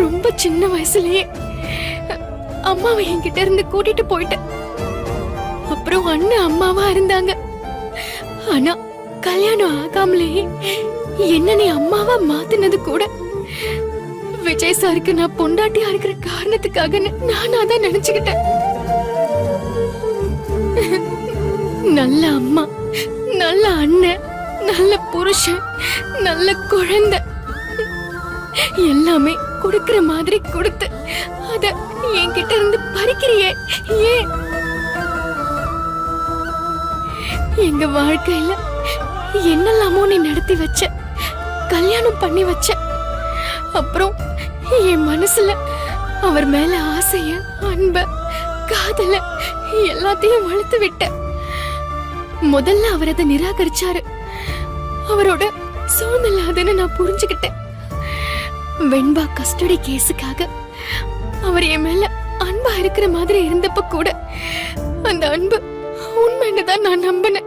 ரொம்ப சின்ன வயசுலயே அம்மாவை என்கிட்ட இருந்து கூட்டிட்டு போயிட்டேன். அப்புறம் அண்ணன் அம்மாவா இருந்தாங்க. ஆனா கல்யாணம் ஆகாமலேயே என்ன நீ அம்மாவா மாத்தினது கூட விஜய் சாருக்கு நான் பொண்டாட்டியா இருக்கிற காரணத்துக்காக நான் அதான் நினைச்சுக்கிட்டேன். நல்ல அம்மா, நல்ல அண்ணன், நல்ல புருஷன், நல்ல குழந்தை எல்லாமே கொடுக்கிற மாதிரி கொடுத்து அத என்கிட்ட இருந்து பறிக்கிறியே ஏன்? எங்க வாழ்க்கையில என்னெல்லாமோ நீ நடத்தி வச்ச, கல்யாணம் பண்ணி வச்ச. அப்புறம் என் மனசுல அவர் மேல ஆசைய, அன்ப, காதல எல்லாத்தையும் வளர்த்து விட்ட. முதல்ல அவர் அதை நிராகரிச்சாரு. அவரோட சூழ்நிலை அதுன்னு நான் புரிஞ்சுக்கிட்டேன். வெண்பா கஸ்டடி கேஸுக்காக அவர் என் மேல அன்பா இருக்கிற மாதிரி இருந்தப்ப கூட அந்த அன்பு உண்மைன்னு தான் நான் நம்பினேன்.